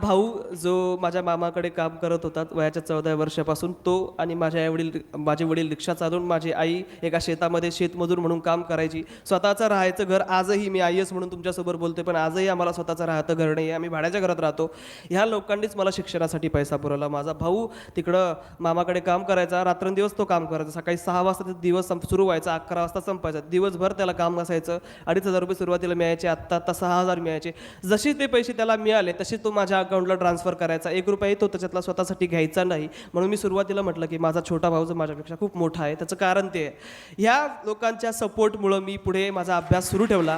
भाऊ जो माझ्या मामाकडे काम करत होता वयाच्या 14 वर्षापासून, तो आणि माझे वडील रिक्षा चालवून, माझी आई एका शेतामध्ये शेतमजूर म्हणून काम करायची. स्वतःचं राहायचं घर आजही, मी IAS म्हणून तुमच्यासोबत बोलते, पण आजही आम्हाला स्वतःचं राहतं घर नाही आहे, आम्ही भाड्याच्या घरात राहतो. ह्या लोकांनीच मला शिक्षणासाठी पैसा पुरवला. माझा भाऊ तिकडं मामाकडे काम करायचा, रात्रंदिवस तो काम करायचा. सकाळी 6 वाजता ते दिवस सुरू व्हायचा, 11 वाजता संपायचा. दिवसभर त्याला काम नसायचं. 2,500 रुपये सुरुवातीला मिळायचे, आत्ता 6,000 मिळायचे. जसे ते पैसे त्याला मिळाले तसे तो माझ्या अकाउंटला ट्रान्सफर करायचा. 1 रुपयाही तो त्याच्यातला स्वतःसाठी घ्यायचा नाही. म्हणून मी सुरुवातीला म्हटलं की माझा छोटा भाऊ जो माझ्यापेक्षा खूप मोठा आहे, त्याचं कारण ते आहे. ह्या लोकांच्या सपोर्टमुळं मी पुढे माझा अभ्यास सुरू ठेवला.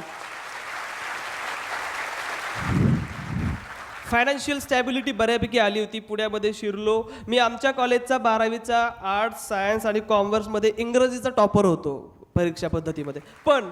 फायनान्शियल स्टॅबिलिटी बऱ्यापैकी आली होती. पुण्यामध्ये शिरलो. मी आमच्या कॉलेजचा 12वीचा आर्ट्स, सायन्स आणि कॉमर्समध्ये इंग्रजीचा टॉपर होतो परीक्षा पद्धतीमध्ये. पण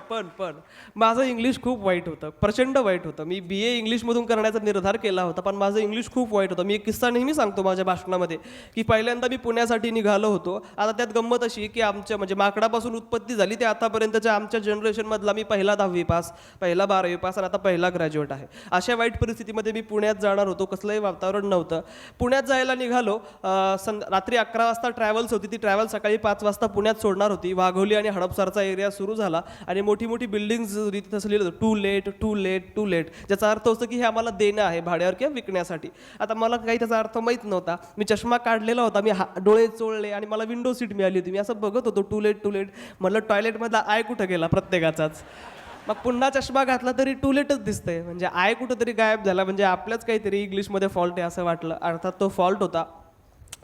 माझं इंग्लिश खूप वाईट होतं, प्रचंड वाईट होतं. मी BA इंग्लिशमधून करण्याचा निर्धार केला होता, पण माझं इंग्लिश खूप वाईट होतं. मी एक किस्सा नेहमी सांगतो माझ्या भाषणामध्ये की पहिल्यांदा मी पुण्यासाठी निघालो होतो. आता त्यात गंमत अशी की आमच्या म्हणजे माकडापासून उत्पत्ती झाली ते आतापर्यंतच्या आमच्या जनरेशनमधला मी पहिला 10वी पास, पहिला 12वी पास आणि आता पहिला ग्रॅज्युएट आहे. अशा वाईट परिस्थितीमध्ये मी पुण्यात जाणार होतो. कसलंही वातावरण नव्हतं. पुण्यात जायला निघालो. रात्री 11 वाजता ट्रॅव्हल्स होती. ती ट्रॅव्हल सकाळी 5 वाजता पुण्यात सोडणार होती. वाघोली आणि हडपसरचा एरिया सुरू झाला आणि मोठी मोठी बिल्डिंग्स तिथं असं लिहिलं होतं टू लेट, ज्याचा अर्थ असतो की हे आम्हाला देणं आहे भाड्यावर किंवा विकण्यासाठी. आता मला काही त्याचा अर्थ माहीत नव्हता. मी चष्मा काढलेला होता, मी डोळे चोळले आणि मला विंडो सीट मिळाली होती. मी असं बघत होतो टू लेट. म्हटलं टॉयलेटमधला आय कुठं गेला प्रत्येकाचाच. मग पुन्हा चष्मा घातला तरी टू लेटच दिसतंय, म्हणजे आय कुठंतरी गायब झाला, म्हणजे आपल्याच काहीतरी इंग्लिशमध्ये फॉल्ट आहे असं वाटलं. अर्थात तो फॉल्ट होता.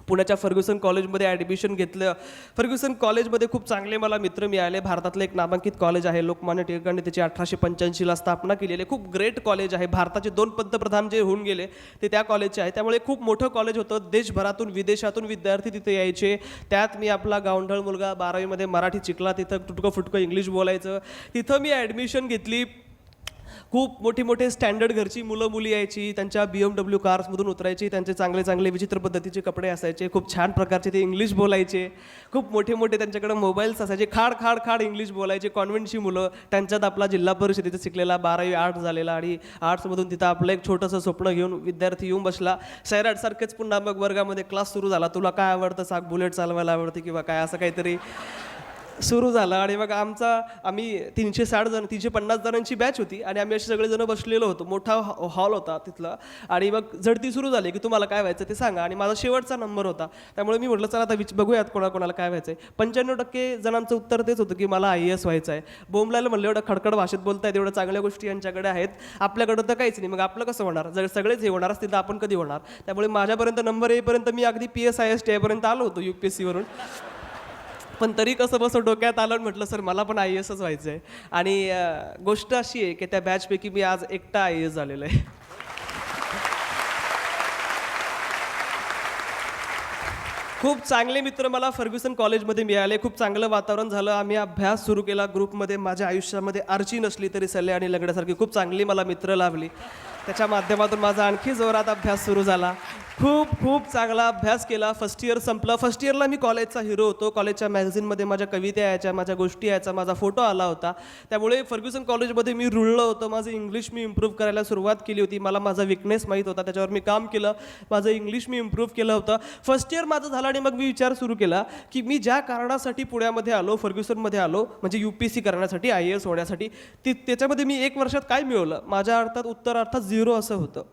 पुण्याच्या फर्ग्युसन कॉलेजमध्ये ॲडमिशन घेतलं. फर्ग्युसन कॉलेजमध्ये खूप चांगले मला मित्र मिळाले. भारतातलं एक नामांकित कॉलेज आहे. लोकमान्य टिळकांनी त्याची 1885ला स्थापना केलेली आहे. खूप ग्रेट कॉलेज आहे. भारताचे 2 पंतप्रधान जे होऊन गेले ते त्या कॉलेजचे आहे. त्यामुळे खूप मोठं कॉलेज होतं. देशभरातून विदेशातून विद्यार्थी तिथे यायचे. त्यात मी आपला गावंढळ मुलगा 12वीमध्ये मराठी शिकला. तिथं तुटकं फुटकं इंग्लिश बोलायचं. तिथं मी ॲडमिशन घेतली. खूप मोठे स्टँडर्ड घरची मुलं मुली यायची. त्यांच्या BMW कार्समधून उतरायची. त्यांचे चांगले विचित्र पद्धतीचे कपडे असायचे. खूप छान प्रकारचे ते इंग्लिश बोलायचे. खूप मोठे त्यांच्याकडे मोबाईल्स असायचे. खाड इंग्लिश बोलायचे. कॉन्व्हेंटची मुलं. त्यांच्यात आपला जिल्हा परिषदेचा शिकलेला 12वी आर्ट्स झालेला आणि आर्ट्समधून तिथं आपलं एक छोटंसं स्वप्न घेऊन विद्यार्थी येऊन बसला. सैराटसारखेच पुन्हा मग वर्गामध्ये क्लास सुरू झाला. तुला काय आवडतं सांग, बुलेट चालवायला आवडते किंवा काय, असं काहीतरी सुरू झालं. आणि मग आम्ही 350 जणांची बॅच होती आणि आम्ही असे सगळेजण बसलेलो होतो. मोठा हॉल होता तिथला. आणि मग झडती सुरू झाली की तुम्हाला काय व्हायचं ते सांगा. आणि माझा शेवटचा नंबर होता. त्यामुळे मी म्हटलं चला आता बघूयात कोणाकोणाला काय व्हायचं आहे. 95% जणांचं उत्तर तेच होतं की मला IAS व्हायचं आहे. बोंबलायला म्हणलं एवढं खडखड भाषेत बोलतायत, एवढ्या चांगल्या गोष्टी यांच्याकडे आहेत, आपल्याकडं तर काहीच नाही, मग आपलं कसं होणार. जर सगळेच हे होणार असतील तर आपण कधी होणार. त्यामुळे माझ्यापर्यंत नंबर येईपर्यंत मी अगदी PSIST पर्यंत आलो होतो UPSC वरून. पण तरी कसं बसं डोक्यात आलं, म्हटलं सर मला पण IASच व्हायचं आहे. आणि गोष्ट अशी आहे की त्या बॅचपैकी मी आज एकटा IAS झालेलो आहे. खूप चांगले मित्र मला फर्ग्युसन कॉलेजमध्ये मिळाले. खूप चांगलं वातावरण झालं. आम्ही अभ्यास सुरू केला ग्रुपमध्ये. माझ्या आयुष्यामध्ये आर्ची नसली तरी सल्ले आणि लंगड्यासारखी खूप चांगली मला मित्र लाभली. त्याच्या माध्यमातून माझा आणखी जोरात अभ्यास सुरू झाला. खूप चांगला अभ्यास केला. फर्स्ट इयर संपलं. फर्स्ट इयरला मी कॉलेजचा हिरो होतो. कॉलेजच्या मॅगझिनमध्ये माझ्या कविता यायच्या, माझ्या गोष्टी यायच्या, माझा फोटो आला होता. त्यामुळे फर्ग्युसन कॉलेजमध्ये मी रुळलं होतं. माझं इंग्लिश मी इम्प्रूव्ह करायला सुरुवात केली होती. मला माझा विकनेस माहीत होता, त्याच्यावर मी काम केलं. माझं इंग्लिश मी इम्प्रूव्ह केलं होतं. फर्स्ट इयर माझं झालं आणि मग मी विचार सुरू केला की मी ज्या कारणासाठी पुण्यामध्ये आलो, फर्ग्युसनमध्ये आलो, म्हणजे UPSC करण्यासाठी, IAS होण्यासाठी, त्याच्यामध्ये मी 1 वर्षात काय मिळवलं. माझ्या उत्तर अर्थात 0 असं होतं.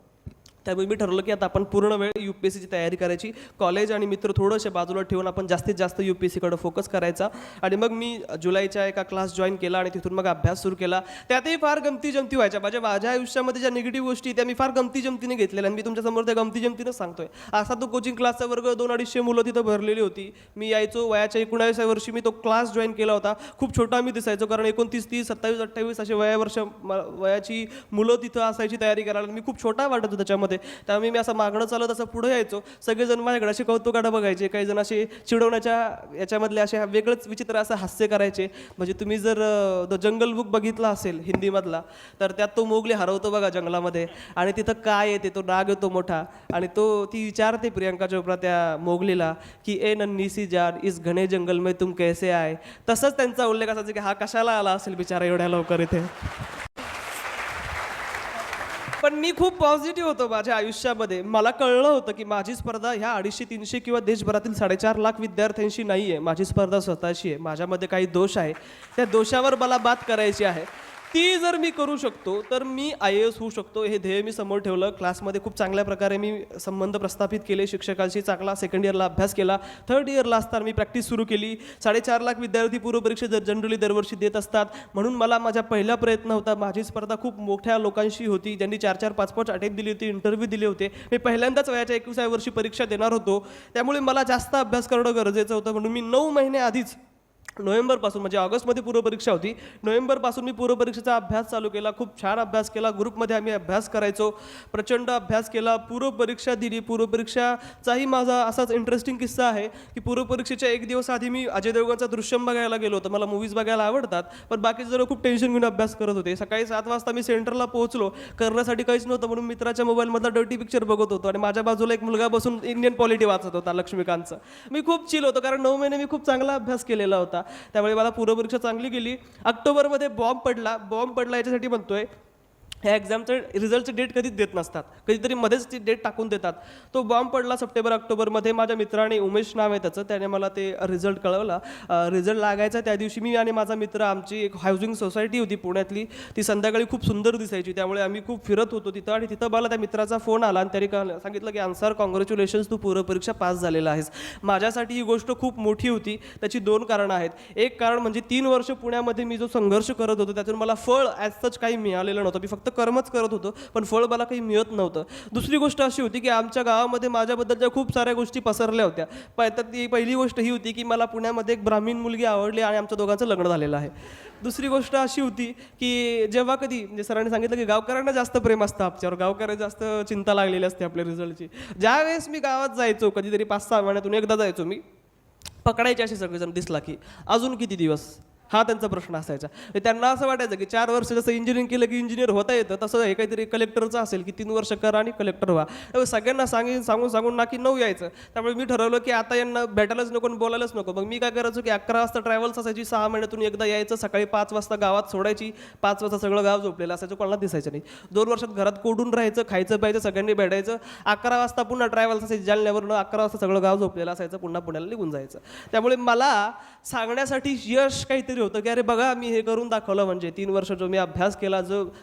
त्यामुळे मी ठरवलं की आता आपण पूर्ण वेळ UPSCची तयारी करायची. कॉलेज आणि मित्र थोडंसे बाजूला ठेवून आपण जास्तीत जास्त UPSCकडे फोकस करायचा. आणि मग मी जुलैच्या एका क्लास जॉईन केला आणि तिथून मग अभ्यास सुरू केला. त्यातही फार गमती जमती व्हायच्या. माझ्या आयुष्यामध्ये ज्या निगेटिव्ह गोष्टी त्या मी फार गमती जमतीने घेतलेल्या आणि मी तुमच्यासमोर त्या गमती जमतीनंच सांगतोय. असा तो कोचिंग क्लासचा वर्ग 200-250 मुलं तिथं भरलेली होती. मी यायचो. वयाच्या 19व्या वर्षी मी तो क्लास जॉईन केला होता. खूप छोटा मी दिसायचो, कारण 29, 30, 27, 28 असे वयाची मुलं तिथं असायची तयारी करायला. मी खूप छोटा वाटत होतो त्याच्यामध्ये. त्यामुळे मी असं मागणं चालत असं पुढे यायचो. सगळेजण माझ्याकडे असे कौतुकानं बघायचे. काही जण असे चिडवण्याच्या याच्यामधले असे वेगळंच विचित्र असं हास्य करायचे. म्हणजे तुम्ही जर द जंगल बुक बघितला असेल हिंदीमधला, तर त्यात तो मोगली हरवतो बघा जंगलामध्ये आणि तिथं काय येते, तो नाग येतो मोठा आणि ती विचारते प्रियंका चोप्रा त्या मोगलीला की ए नन्ही सी जान इस घने जंगल में तुम कैसे आए. तसंच त्यांचा उल्लेख असायचा की हा कशाला आला असेल बिचारा एवढ्या लवकर इथे. पण मी खूप पॉझिटिव्ह होतो माझ्या आयुष्यामध्ये. मला कळलं होतं की माझी स्पर्धा ह्या 250-300 किंवा देशभरातील 4.5 लाख विद्यार्थ्यांशी नाही आहे. माझी स्पर्धा स्वतःशी आहे. माझ्यामध्ये काही दोष आहे, त्या दोषावर मला बात करायची आहे. ती जर मी करू शकतो तर मी IAS होऊ शकतो. हे ध्येय मी समोर ठेवलं. क्लासमध्ये खूप चांगल्या प्रकारे मी संबंध प्रस्थापित केले शिक्षकांशी. चांगला सेकंड इयरला अभ्यास केला. थर्ड इयरला असताना मी प्रॅक्टिस सुरू केली. 4.5 लाख विद्यार्थी पूर्वपरीक्षा जनरली दरवर्षी देत असतात, म्हणून मला माझा पहिला प्रयत्न होता. माझी स्पर्धा खूप मोठ्या लोकांशी होती, ज्यांनी 4-4, 5-5 अटेम्प्ट दिली होती, इंटरव्ह्यू दिले होते. मी पहिल्यांदाच वयाच्या 21व्या वर्षी परीक्षा देणार होतो, त्यामुळे मला जास्त अभ्यास करणं गरजेचं होतं. म्हणून मी 9 महिने आधीच नोव्हेंबरपासून, म्हणजे ऑगस्टमध्ये पूर्वपरीक्षा होती, नोव्हेंबरपासून मी पूर्वपरीक्षेचा अभ्यास चालू केला. खूप छान अभ्यास केला. ग्रुपमध्ये आम्ही अभ्यास करायचो, प्रचंड अभ्यास केला. पूर्वपरीक्षा दिली. पूर्वपरीक्षाचाही माझा असाच इंटरेस्टिंग किस्सा आहे की पूर्वपरीक्षेच्या 1 दिवस आधी मी अजय देवगणचा दृश्यम बघायला गेलो होतो. मला मूवीज बघायला आवडतात, पण बाकीचे जण खूप टेन्शन घेऊन अभ्यास करत होते. सकाळी 7 वाजता मी सेंटरला पोहोचलो. करण्यासाठी काहीच नव्हतं, म्हणून मित्राच्या मोबाईलमधला डर्टी पिक्चर बघत होतो आणि माझ्या बाजूला एक मुलगा बसून इंडियन पॉलिटी वाचत होता, लक्ष्मीकांतचं. मी खूप चिल होतो, कारण 9 महिने मी खूप चांगला अभ्यास केलेला होता. त्यामुळे मला पूर्वपरीक्षा चांगली गेली. ऑक्टोबरमध्ये बॉम्ब पडला याच्यासाठी म्हणतोय, ह्या एक्झामचं रिझल्टची डेट कधीच देत नसतात, कधीतरी मध्येच ती डेट टाकून देतात. तो बॉम्ब पडला सप्टेंबर-ऑक्टोबरमध्ये. माझ्या मित्राने, उमेश नाव आहे त्याचं, त्याने मला ते रिझल्ट कळवला. रिझल्ट लागायचा त्या दिवशी मी आणि माझा मित्र, आमची एक हाऊसिंग सोसायटी होती पुण्यातली, ती संध्याकाळी खूप सुंदर दिसायची, त्यामुळे आम्ही खूप फिरत होतो तिथं. आणि तिथं मला त्या मित्राचा फोन आला आणि त्याने सांगितलं की अन्सार, कॉंग्रॅच्युलेशन्स, तू पूर्वपरीक्षा पास झालेला आहेस. माझ्यासाठी ही गोष्ट खूप मोठी होती. त्याची 2 कारणं आहेत. एक कारण म्हणजे 3 वर्ष पुण्यामध्ये मी जो संघर्ष करत होतो त्यातून मला फळ ॲज सच काही मिळालेलं नव्हतं. मी फक्त कर्मच करत होतो, पण फळ मला काही मिळत नव्हतं. दुसरी गोष्ट अशी होती की आमच्या गावामध्ये माझ्याबद्दलच्या खूप साऱ्या गोष्टी पसरल्या होत्या. तर ती पहिली गोष्ट ही होती की मला पुण्यामध्ये एक ब्राह्मीण मुलगी आवडली आणि आमच्या दोघांचं लग्न झालेलं आहे. दुसरी गोष्ट अशी होती की जेव्हा कधी, म्हणजे सरांनी सांगितलं की गावकऱ्यांना जास्त प्रेम असतं आमच्यावर, गावकऱ्यांना जास्त चिंता लागलेली असते आपल्या रिझल्टची. ज्यावेळेस मी गावात जायचो, कधीतरी 5-6 महिन्यातून एकदा जायचो मी, पकडायचे असे सगळेजण दिसला की अजून किती दिवस, हा त्यांचा प्रश्न असायचा. त्यांना असं वाटायचं की 4 वर्ष जसं इंजिनिअरिंग केलं की इंजिनियर होता येतं, तसं हे काहीतरी कलेक्टरचं असेल की 3 वर्ष करा आणि कलेक्टर व्हा. त्यामुळे सगळ्यांना सांगून ना की 9 यायचं. त्यामुळे मी ठरवलं की आता यांना भेटायलाच नको आणि बोलायलाच नको. मग मी काय करायचो की 11 वाजता ट्रॅव्हल्स असायची, 6 महिन्यातून एकदा यायचं, सकाळी 5 वाजता गावात सोडायची. 5 वाजता सगळं गाव झोपलेलं असायचं, कोणाला दिसायचं नाही. 2 वर्षात घरात कोडून राहायचं, खायचं प्यायचं, सगळ्यांनी भेटायचं. 11 वाजता पुन्हा ट्रॅव्हल्स असायची जालन्यावरून, 11 वाजता सगळं गाव झोपलेलं असायचं, पुन्हा पुण्याला निघून जायचं. त्यामुळे मला सांगण्यासाठी यश काहीतरी होतं की अरे बघा, मी हे करून दाखवलं. म्हणजे 3 वर्ष जो मी अभ्यास केला,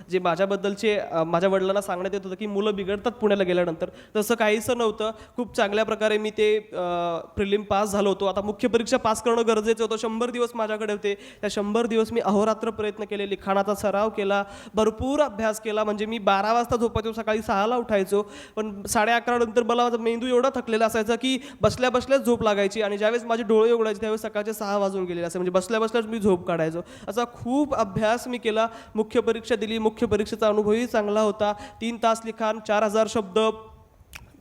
जे माझ्याबद्दलचे माझ्या वडिलांना सांगण्यात येत होतं की मुलं बिघडतात पुण्याला गेल्यानंतर, तसं काहीसं नव्हतं. खूप चांगल्या प्रकारे मी ते प्रिलिम पास झालो होतो. आता मुख्य परीक्षा पास करणं गरजेचं होतं. 100 दिवस माझ्याकडे होते. त्या 100 दिवस मी अहोरात्र प्रयत्न केले, लिखाणाचा सराव केला, भरपूर अभ्यास केला. म्हणजे मी 12 वाजता झोपायचो, सकाळी 6ला उठायचो, पण 11:30 नंतर मला माझा मेंदू एवढा थकलेला असायचा की बसल्या बसल्याच झोप लागायची. आणि ज्यावेळेस माझे डोळे उघडायचे त्यावेळेस सकाळचे 6 वाजून गेलेले असे, म्हणजे बसल्या बसल्याच मी झोप काढायचो. असा खूप अभ्यास मी केला. मुख्य परीक्षा दिली. मुख्य परीक्षेचा अनुभवही चांगला होता. 3 तास लिखाण, 4000 शब्द,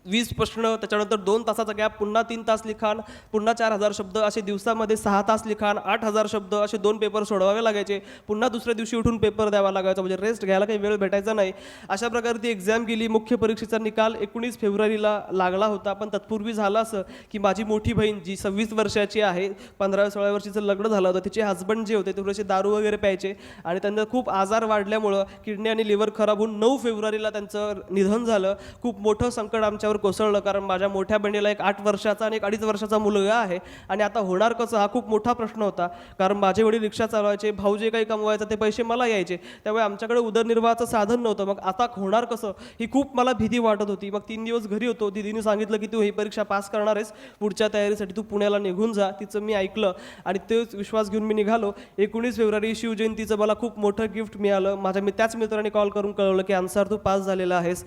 20 प्रश्न, त्याच्यानंतर 2 तासाचा गॅप, पुन्हा 3 तास लिखाण, पुन्हा 4000 शब्द, असे दिवसामध्ये 6 तास लिखाण, 8000 शब्द, असे 2 पेपर सोडवावे लागायचे. पुन्हा दुसऱ्या दिवशी उठून पेपर द्यावा लागायचा, म्हणजे रेस्ट घ्यायला काही वेळ भेटायचा नाही. अशा प्रकारे ती एक्झाम गेली. मुख्य परीक्षेचा निकाल 19 फेब्रुवारीला लागला होता. पण तत्पूर्वी झालं असं की माझी मोठी बहीण, जी 26 वर्षाची आहे, 15-16 वर्षीचं लग्न झालं होतं, तिचे हस्बंड जे होते ते थोडेसे दारू वगैरे प्यायचे आणि त्यांना खूप आजार वाढल्यामुळं किडनी आणि लिव्हर खराब होऊन 9 फेब्रुवारीला त्यांचं निधन झालं. खूप मोठं संकट आमच्यावर कोसळलं, कारण माझ्या मोठ्या बहिणीला एक 8 वर्षाचा आणि एक 2.5 वर्षाचा मुलगा आहे. आणि आता होणार कसं, हा खूप मोठा प्रश्न होता. कारण माझे वडील रिक्षा चालवायचे, भाऊ जे काही कमवायचं ते पैसे मला यायचे, त्यामुळे आमच्याकडे उदरनिर्वाहाचं साधन नव्हतं. मग आता होणार कसं, ही खूप मला भीती वाटत होती. मग 3 दिवस घरी होतो. दीदीने सांगितलं की तू ही परीक्षा पास करणार आहेस, पुढच्या तयारीसाठी तू पुण्याला निघून जा. तिचं मी ऐकलं आणि तेच विश्वास घेऊन मी निघालो. 19 फेब्रुवारी शिवजयंतीचं मला खूप मोठं गिफ्ट मिळालं. मी त्याच मित्राने कॉल करून कळवलं की अन्सार, तू पास झालेला आहेस.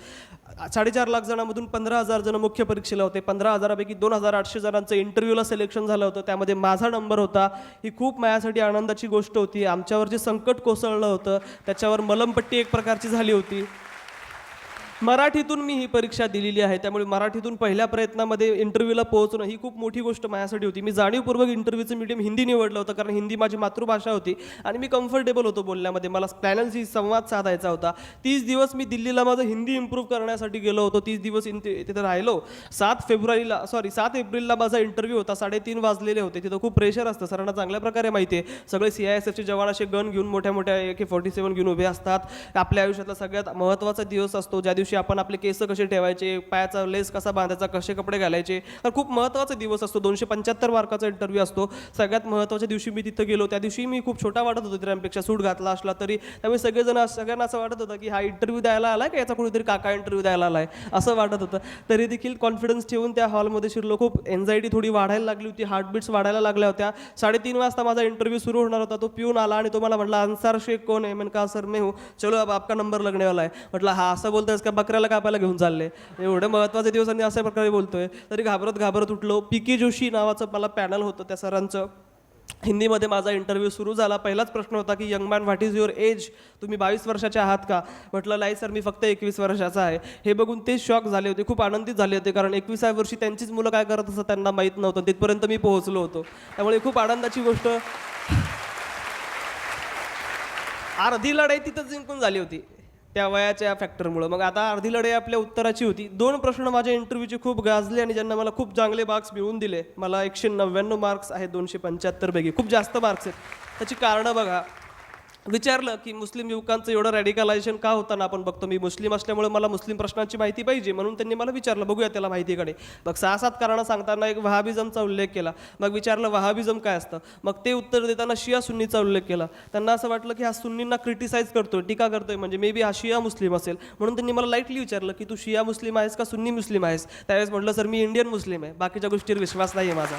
4.5 लाख जणांमधून 15,000 जण मुख्य परीक्षेला होते. 15,000पैकी 2,800 जणांचं इंटरव्ह्यूला सिलेक्शन झालं होतं, त्यामध्ये माझा नंबर होता. ही खूप माझ्यासाठी आनंदाची गोष्ट होती. आमच्यावर जे संकट कोसळलं होतं त्याच्यावर मलमपट्टी एक प्रकारची झाली होती. मराठीतून मी ही परीक्षा दिलेली आहे, त्यामुळे मराठीतून पहिल्या प्रयत्नामध्ये इंटरव्ह्यूला पोहोचणं ही खूप मोठी गोष्ट माझ्यासाठी होती. मी जाणीवपूर्वक इंटरव्ह्यूचं मीडियम हिंदी निवडलं होतं, कारण हिंदी माझी मातृभाषा होती आणि मी कम्फर्टेबल होतो बोलण्यामध्ये. मला पॅनलशी संवाद साधायचा होता. 30 दिवस मी दिल्लीला माझं हिंदी इम्प्रूव्ह करण्यासाठी गेलो होतो. 30 दिवस तिथे राहिलो. 7 एप्रिलला माझा इंटरव्ह्यू होता. 3:30 वाजलेले होते. तिथं खूप प्रेशर असतं, सरांना चांगल्या प्रकारे माहिती आहे. सगळे CISFचे जवान असे गन घेऊन मोठ्या मोठ्या AK-47 घेऊन उभे असतात. आपल्या आयुष्यातला सगळ्यात महत्त्वाचा दिवस असतो, ज्या दिवशी आपण आपले केस कसे ठेवायचे, पायाचा लेस कसा बांधायचा, कसे कपडे घालायचे. तर खूप महत्त्वाचा दिवस असतो. 275 मार्काचा इंटरव्ह्यू असतो. सगळ्यात महत्त्वाच्या दिवशी मी तिथं गेलो. त्या दिवशी मी खूप छोटा वाटत होतो त्यांपेक्षा, सूट घातला असला तरी. त्यामुळे सगळ्यांना असं वाटत होतं की हा इंटरव्ह्यू द्यायला आलाय का याचा कोणीतरी काका इंटरव्ह्यू द्यायला आलाय, असं वाटत होतं. तरी देखील कॉन्फिडन्स ठेवून त्या हॉलमध्ये शिरलो. खूप एन्झायटी थोडी वाढायला लागली होती, हार्टबीट्स वाढायला लागल्या होत्या. 3:30 वाजता माझा इंटरव्ह्यू सुरू होणार होता. तो पिऊन आला आणि तो मला म्हटला, अन्सार शेख कोण आहे? मैंने कहा सर मैं हूँ. चलो अब आपका नंबर लगने वाला है. म्हटलं हा असं बोलतोय का बकऱ्याला कापायला घेऊन चालले, एवढे महत्त्वाचे दिवसांनी अशा प्रकारे बोलतोय. तरी घाबरत उठलो. PK जोशी नावाचं मला पॅनल होतं त्या सरांचं. हिंदीमध्ये माझा इंटरव्ह्यू सुरू झाला. पहिलाच प्रश्न होता की young man what is your age, तुम्ही 22 वर्षाचे आहात का? म्हटलं नाही सर, मी फक्त 21 वर्षाचा आहे. हे बघून ते शॉक झाले होते, खूप आनंदित झाले होते, कारण 21व्या वर्षी त्यांचीच मुलं काय करत असं त्यांना माहीत नव्हतं. तिथपर्यंत मी पोहोचलो होतो. त्यामुळे खूप आनंदाची गोष्ट. अर्धी लढाई तिथंच जिंकून झाली होती त्या वयाच्या फॅक्टरमुळं. मग आता अर्धी लढाई आपल्या उत्तराची होती. 2 प्रश्न माझ्या इंटरव्ह्यूचे खूप गाजले आणि ज्यांना मला खूप चांगले मार्क्स मिळवून दिले. मला 199 मार्क्स आहेत 275 पैकी, खूप जास्त मार्क्स आहेत. त्याची कारणं बघा. विचारलं की मुस्लिम युवकांचं एवढं रॅडिकलायझेशन का होतं ना, आपण बघतो. मी मुस्लिम असल्यामुळे मला मुस्लिम प्रश्नांची माहिती पाहिजे, म्हणून त्यांनी मला विचारलं, बघूया त्याला माहितीकडे. मग 6-7 कारणं सांगताना एक वहाबिझमचा उल्लेख केला. मग विचारलं वहाबिझम काय असतं. मग ते उत्तर देताना शिया सुन्नीचा उल्लेख केला. त्यांना असं वाटलं की हा सुन्नींना क्रिटिसाइज करतोय, टीका करतोय, म्हणजे मे बी हा शिया मुस्लिम असेल. म्हणून त्यांनी मला लाईटली विचारलं की तू शिया मुस्लिम आहेस का सुन्नी मुस्लिम आहेस. त्यावेळेस म्हटलं सर मी इंडियन मुस्लिम आहे, बाकीच्या गोष्टीवर विश्वास नाही आहे माझा.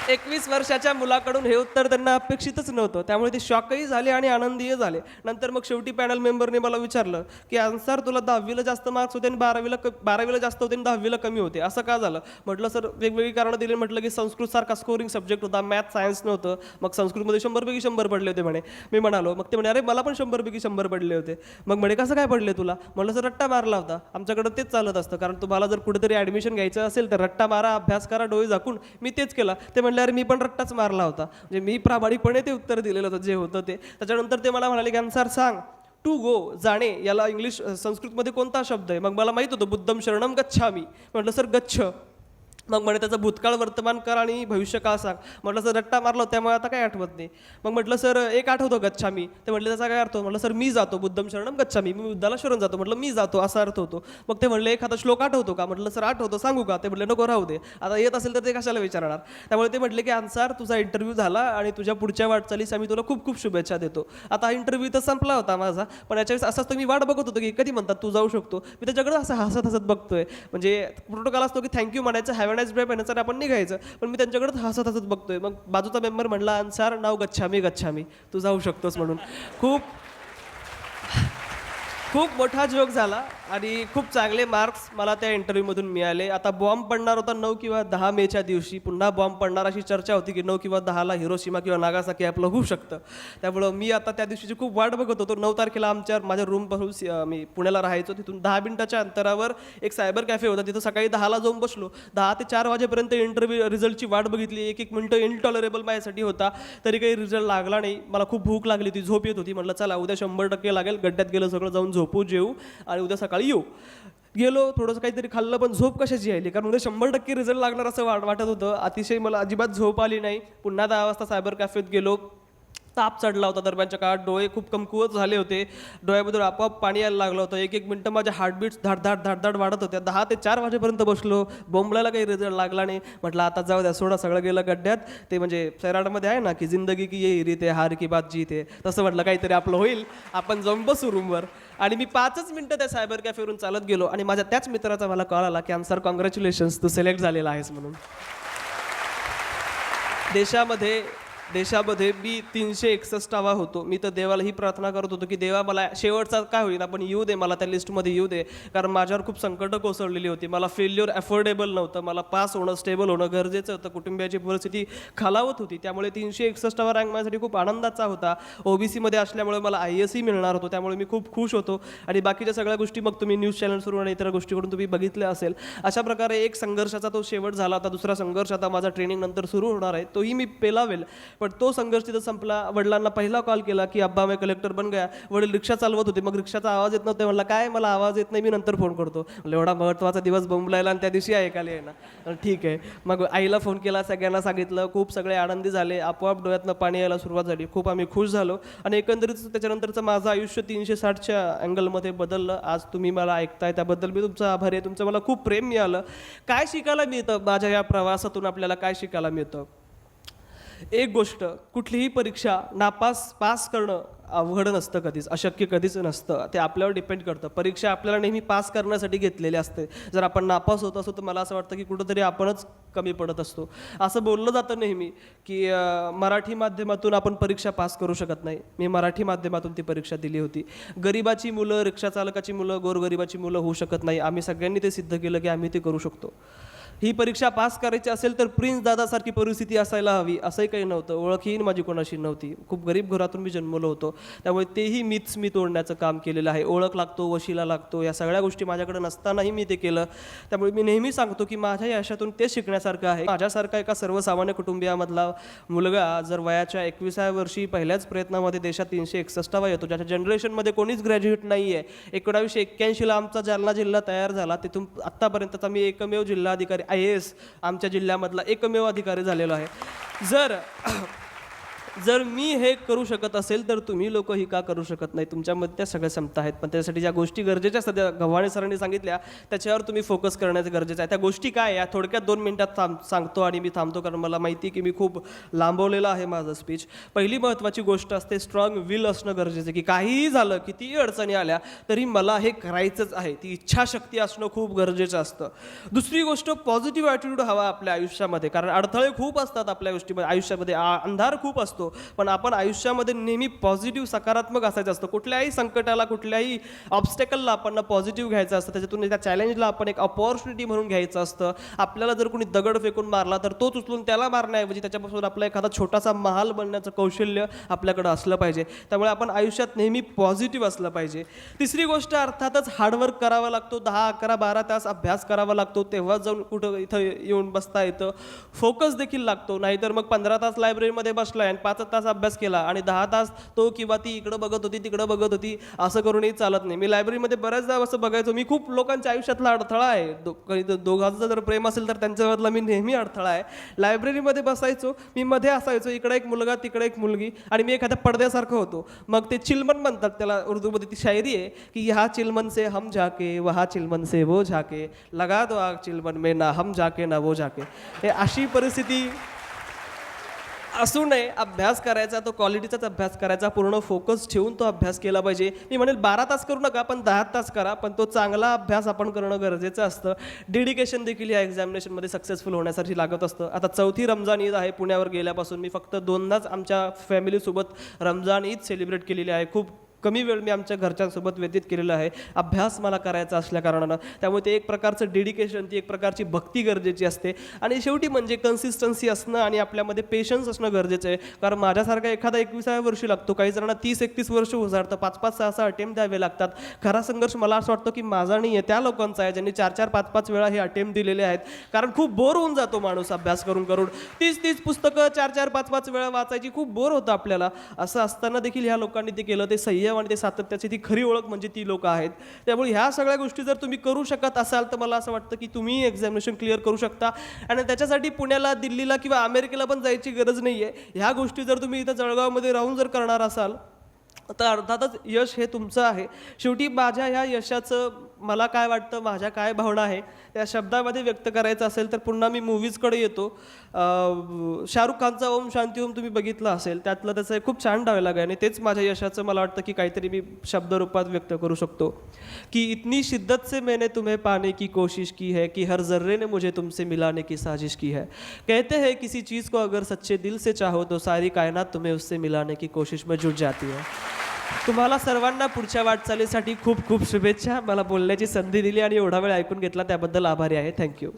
21 वर्षाच्या मुलाकडून हे उत्तर त्यांना अपेक्षितच नव्हतं. त्यामुळे ते शॉकही झाले आणि आनंदीय झाले. नंतर मग शेवटी पॅनल मेंबरने मला विचारलं की अन्सार तुला 10वीला जास्त मार्क्स होते आणि 12वीला जास्त होते आणि 10वीला कमी होते, असं का झालं? म्हटलं सर वेगवेगळी कारणं दिली. म्हटलं की संस्कृत सारखा स्कोरिंग सब्जेक्ट होता, मॅथ सायन्स नव्हतं. मग संस्कृतमध्ये 100 पैकी 100 पडले होते म्हणे. मी म्हणालो, मग ते म्हणे अरे मला पण 100 पैकी 100 पडले होते. मग म्हणे कसं काय पडले तुला? म्हटलं सर रट्टा मारला होता. आमच्याकडं तेच चालत असतं, कारण तुम्हाला जर कुठेतरी ॲडमिशन घ्यायचं असेल तर रट्टा मारा, अभ्यास करा, डोळे झाकून. मी तेच केलं. ते म्हणले अरे मी पण रट्टाच मारला होता. म्हणजे मी प्रामाणिकपणे ते उत्तर दिलेलं होतं जे होतं ते. त्याच्यानंतर ते मला म्हणाले की अन्सार सांग, टू गो जाणे याला इंग्लिश संस्कृतमध्ये कोणता शब्द आहे? मग मला माहित होतं बुद्धम शरणम गच्छामी. म्हटलं सर गच्छ. मग म्हणे त्याचं भूतकाळ वर्तमान काळ आणि भविष्यकाळ सांग. म्हटलं सर रट्टा मारलो त्यामुळे आता काय आठवत नाही. मग म्हटलं सर एक आठवतो गच्छामी. ते म्हटलं त्याचा काय अर्थ? म्हटलं सर मी जातो, बुद्धम शरणम गच्छामी, मी बुद्धाला शरण जातो. म्हटलं मी जातो असा अर्थ होतो. मग ते म्हणले एखादा श्लोक आठवतो का? म्हटलं सर आठवतो, सांगू का? ते म्हटले नको राहू दे, आता येत असेल तर ते कशाला विचारणार. त्यामुळे ते म्हटले की अन्सार तुझा इंटरव्ह्यू झाला आणि तुझ्या पुढच्या वाटचालीस आम्ही तुला खूप खूप शुभेच्छा देतो. आता हा इंटरव्ह्यू तर संपला होता माझा, पण याच्यावेळेस असं असतं मी वाट बघत होतो की कधी म्हणतात तू जाऊ शकतो. मी त्याच्याकडे असं हसत हसत बघतोय. म्हणजे प्रोटोकॉल असतो की थँक्यू म्हणायचं, हॅव अ नाईस डे म्हणायचं, आपण निघायचं. पण मी त्यांच्याकडे हसत हसत बघतोय. मग बाजूचा मेंबर म्हणला अन्सार नाव गच्छामी, तू जाऊ शकतोस म्हणून. खूप मोठा जोक झाला आणि खूप चांगले मार्क्स मला त्या इंटरव्ह्यूमधून मिळाले. आता बॉम्ब पडणार होता 9 किंवा 10 मेच्या दिवशी. पुन्हा बॉम्ब पडणार अशी चर्चा होती की 9 किंवा 10ला हिरोशिमा किंवा नागासाकी आपलं होऊ शकतं. त्यामुळं मी आता त्या दिवशीची खूप वाट बघत होतो. 9 तारखेला माझ्या रूमपासून मी पुण्याला राहायचो, तिथून 10 मिनिटाच्या अंतरावर एक सायबर कॅफे होता. तिथं सकाळी 10ला जाऊन बसलो. 10 ते 4 वाजेपर्यंत इंटरव्ह्यू रिझल्टची वाट बघितली. एक मिनिटं इनटॉलरेबल माझ्यासाठी होता. तरी काही रिझल्ट लागला नाही. मला खूप भूक लागली होती, झोप येत होती. म्हटलं चला उद्या 100% लागेल. गड्ड्यात गेलं सगळं, जाऊन झोपू, जेवू आणि उद्या सकाळी येऊ. गेलो, थोडंसं काहीतरी खाल्लं, पण झोप कशाची यायली, कारण उद्या 100% रिझल्ट लागणार असं वाटत होतं. अतिशय मला अजिबात झोप आली नाही. पुन्हा 10 वाजता सायबर कॅफेत गेलो. ताप चढला होता दरम्यानच्या काळात, डोळे खूप कमकुवत झाले होते, डोळ्यामधून आपोआप पाणी यायला लागलं होतं. एक मिनटं माझ्या हार्टबीट्स धाड वाढत होत्या. 10 ते 4 वाजेपर्यंत बसलो. बोंबलायला काही रिझल्ट लागला नाही. म्हटलं आता जाऊ द्या, सोडा, सगळं गेलं गड्ड्यात. ते म्हणजे सैराटमध्ये आहे ना की जिंदगी की ये रीत है, हार की बात जीत है, तसं म्हटलं काहीतरी आपलं होईल, आपण जाऊन बसू रूमवर. आणि मी 5च मिनटं त्या सायबर कॅफेवरून चालत गेलो आणि माझ्या त्याच मित्राचा मला कॉल आला की अन्सार कॉंग्रॅच्युलेशन्स, तू सिलेक्ट झालेला आहेस म्हणून. देशामध्ये देशामध्ये मी 361वा होतो. मी तर देवाला ही प्रार्थना करत होतो की देवा मला शेवटचा काय होईल पण येऊ दे, मला त्या लिस्टमध्ये येऊ दे. कारण माझ्यावर खूप संकटं कोसळलेली होती. मला फेल्युअर अफोर्डेबल नव्हतं. मला पास होणं, स्टेबल होणं गरजेचं होतं. कुटुंबियाची परिस्थिती खालावत होती. त्यामुळे 361वा रँक माझ्यासाठी खूप आनंदाचा होता. ओबीसीमध्ये असल्यामुळे मला IAS मिळणार होतो. त्यामुळे मी खूप खुश होतो. आणि बाकीच्या सगळ्या गोष्टी मग तुम्ही न्यूज चॅनल्सवरून आणि इतर गोष्टीकडून तुम्ही बघितल्या असेल. अशा प्रकारे एक संघर्षाचा तो शेवट झाला. आता दुसरा संघर्ष आता माझा ट्रेनिंग नंतर सुरू होणार आहे. तोही मी पेलावेल. पण तो संघर्ष तिथं संपला. वडिलांना पहिला कॉल केला की अब्बा मैं कलेक्टर बन गया. वडील रिक्षा चालवत होते. मग रिक्षाचा आवाज येत नव्हता. म्हणला काय, मला आवाज येत नाही, मी नंतर फोन करतो. म्हणलं एवढा महत्त्वाचा दिवस बोंबलायला आणि त्या दिवशी ऐकायला येणार. ठीक आहे. मग आईला फोन केला, सगळ्यांना सांगितलं. खूप सगळे आनंदी झाले. आपोआप डोळ्यातनं पाणी यायला सुरुवात झाली. खूप आम्ही खुश झालो. आणि एकंदरीत त्याच्यानंतरचं माझं आयुष्य 360च्या अँगलमध्ये बदललं. आज तुम्ही मला ऐकताय त्याबद्दल मी तुमचा आभारी आहे. तुमचं मला खूप प्रेम मिळालं. काय शिकायला मिळतं माझ्या या प्रवासातून, आपल्याला काय शिकायला मिळतं? एक गोष्ट, कुठलीही परीक्षा पास करणं अवघड नसतं, कधीच अशक्य कधीच नसतं. ते आपल्यावर डिपेंड करतं. परीक्षा आपल्याला नेहमी पास करण्यासाठी घेतलेली असते. जर आपण नापास होत असतो तर मला असं वाटतं की कुठंतरी आपणच कमी पडत असतो. असं बोललं जातं नेहमी की मराठी माध्यमातून आपण परीक्षा पास करू शकत नाही. मी मराठी माध्यमातून ती परीक्षा दिली होती. गरिबाची मुलं, रिक्षाचालकाची मुलं, गोरगरिबाची मुलं होऊ शकत नाही. आम्ही सगळ्यांनी ते सिद्ध केलं की आम्ही ते करू शकतो. ही परीक्षा पास करायची असेल तर प्रिन्स दादासारखी परिस्थिती असायला हवी असंही काही नव्हतं. ओळखही माझी कोणाशी नव्हती. खूप गरीब घरातून मी जन्मलो होतो. त्यामुळे तेही मीच मी तोडण्याचं काम केलेलं आहे. ओळख लागतो, वशिला लागतो, या सगळ्या गोष्टी माझ्याकडे नसतानाही मी ते केलं. त्यामुळे मी नेहमी सांगतो की माझ्या यशातून ते शिकण्यासारखं आहे. माझ्यासारखा एका सर्वसामान्य कुटुंबियामधला मुलगा जर वयाच्या 21व्या वर्षी पहिल्याच प्रयत्नामध्ये देशात 361वा येतो, ज्याच्या जनरेशनमध्ये कोणीच ग्रॅज्युएट नाही आहे. 1981ला आमचा जालना जिल्हा तयार झाला. तिथून आत्तापर्यंतचा मी एकमेव जिल्हाधिकारी IAS आमच्या जिल्ह्यामधला एकमेव अधिकारी झालेलो आहे. जर मी हे करू शकत असेल तर तुम्ही लोक ही का करू शकत नाही? तुमच्यामध्ये त्या सगळ्या क्षमता आहेत. पण त्यासाठी ज्या गोष्टी गरजेच्या सध्या गव्हाणे सरांनी सांगितल्या त्याच्यावर तुम्ही फोकस करण्याचं गरजेचं आहे. त्या गोष्टी काय या थोडक्यात 2 मिनिटात सांगतो आणि मी थांबतो, कारण मला माहिती आहे की मी खूप लांबवलेलं आहे माझं स्पीच. पहिली महत्त्वाची गोष्ट असते स्ट्रॉंग विल असणं गरजेचं, की काहीही झालं, कितीही अडचणी आल्या तरी मला हे करायचंच आहे. ती इच्छाशक्ती असणं खूप गरजेचं असतं. दुसरी गोष्ट पॉझिटिव्ह ॲटिट्यूड हवा आपल्या आयुष्यामध्ये, कारण अडथळे खूप असतात आपल्या गोष्टीमध्ये. आयुष्यामध्ये अंधार खूप असतो, पण आपण आयुष्यामध्ये नेहमी पॉझिटिव्ह, सकारात्मक असायचं असतं. कुठल्याही संकटाला, कुठल्याही ऑब्स्टेकलला आपण पॉझिटिव्ह घ्यायचं असतं. त्याच्यातून त्या चॅलेंजला आपण एक अपॉर्च्युनिटी म्हणून घ्यायचं असतं. आपल्याला जर कोणी दगड फेकून मारला तर तो उचलून त्याला मारण्याऐवजी त्याच्यापासून आपला एखादा छोटासा महाल बनण्याचं कौशल्य आपल्याकडे असलं पाहिजे. त्यामुळे आपण आयुष्यात नेहमी पॉझिटिव्ह असलं पाहिजे. तिसरी गोष्ट अर्थातच हार्डवर्क करावा लागतो. 10, 11, 12 तास अभ्यास करावा लागतो. तेव्हा जाऊन कुठं इथं येऊन बसता येतं. फोकस देखील लागतो. नाहीतर मग 15 तास लायब्ररीमध्ये बसलाय आणि 5 तास अभ्यास केला आणि 10 तास तो किंवा ती इकडं बघत होती, तिकडं बघत होती, असं करूनही चालत नाही. मी लायब्ररीमध्ये बऱ्याचदा असं बघायचो. मी खूप लोकांच्या आयुष्यातला अडथळा आहे. दोघांचं जर प्रेम असेल तर त्यांच्यामधला मी नेहमी अडथळा आहे. लायब्ररीमध्ये बसायचो, मी मध्ये असायचो, इकडे एक मुलगा तिकडे एक मुलगी, आणि मी एखाद्या पडद्यासारखं होतो. मग ते चिलमन म्हणतात त्याला, उर्दूमध्ये ती शायरी आहे की यहाँ चिलमन से हम जाके, वहाँ चिलमन से वो जाके, लगा दो आग चिलमन में, ना हम जाके ना वो जाके. हे अशी परिस्थिती असू नये. अभ्यास करायचा, तो क्वालिटीचाच अभ्यास करायचा, पूर्ण फोकस ठेवून तो अभ्यास केला पाहिजे. मी म्हणेल 12 तास करू नका, पण 10 तास करा, पण तो चांगला अभ्यास आपण करणं गरजेचं असतं. डेडिकेशन देखील या एक्झामिनेशनमध्ये सक्सेसफुल होण्यासाठी लागत असतं. आता 4थी रमजान ईद आहे. पुण्यावर गेल्यापासून मी फक्त 2दाच आमच्या फॅमिलीसोबत रमजान ईद सेलिब्रेट केलेली आहे. खूप कमी वेळ मी आमच्या घरच्यांसोबत व्यतीत केलेला आहे. अभ्यास मला करायचा असल्या कारणानं, त्यामुळे ते एक प्रकारचं डेडिकेशन, ती एक प्रकारची भक्ती गरजेची असते. आणि शेवटी म्हणजे कन्सिस्टन्सी असणं आणि आपल्यामध्ये पेशन्स असणं गरजेचं आहे. कारण माझ्यासारखा एखादा 21व्या वर्षी लागतो, काही जणांना 30-31 वर्ष उजाडतं, 5-5, 6-6 अटेम्प्ट द्यावे लागतात. खरा संघर्ष मला असं वाटतं की माझा नाही आहे, त्या लोकांचा आहे ज्यांनी 4-4, 5-5 वेळा हे अटेम्प्ट दिलेले आहेत. कारण खूप बोर होऊन जातो माणूस अभ्यास करून करून. 30-30 पुस्तकं 4-4, 5-5 वेळा वाचायची, खूप बोर होतं आपल्याला. असं असताना देखील ह्या लोकांनी ते केलं. ते संयम आणि ते सातत्याची ती खरी ओळख म्हणजे ती लोक आहेत. त्यामुळे ह्या सगळ्या गोष्टी जर तुम्ही करू शकत असाल तर मला असं वाटतं की तुम्ही एक्झामिनेशन क्लिअर करू शकता. आणि त्याच्यासाठी पुण्याला, दिल्लीला किंवा अमेरिकेला पण जायची गरज नाही आहे. ह्या गोष्टी जर तुम्ही इथं जळगावमध्ये राहून जर करणार असाल तर अर्थातच यश हे तुमचं आहे. शेवटी माझ्या ह्या यशाचं मला काय वाटतं, माझ्या काय भावना आहे त्या शब्दामध्ये व्यक्त करायचं असेल तर पुन्हा मी मूवीजकडे येतो. शाहरुख खानचा ओम शांती ओम तुम्ही बघितलं असेल, त्यातलं त्याचं एक खूप छान डायलॉग आहे आणि तेच माझ्या यशाचं मला वाटतं की काहीतरी मी शब्दरूपात व्यक्त करू शकतो की इतनी शिद्दत से मैंने तुम्हें पाने की कोशिश की है कि हर जर्रे ने मुझे तुमसे मिलाने की साजिश की है. कहते हैं किसी चीज़ को अगर सच्चे दिल से चाहो तो सारी कायनात तुम्हें उससे मिलाने की कोशिश में जुट जाती है. तुम्हाला सर्वांना पुढच्या वाटचालीसाठी खूप खूप शुभेच्छा. मला बोलण्याची संधी दिली आणि एवढा वेळ ऐकून घेतला त्याबद्दल आभारी आहे. थँक्यू.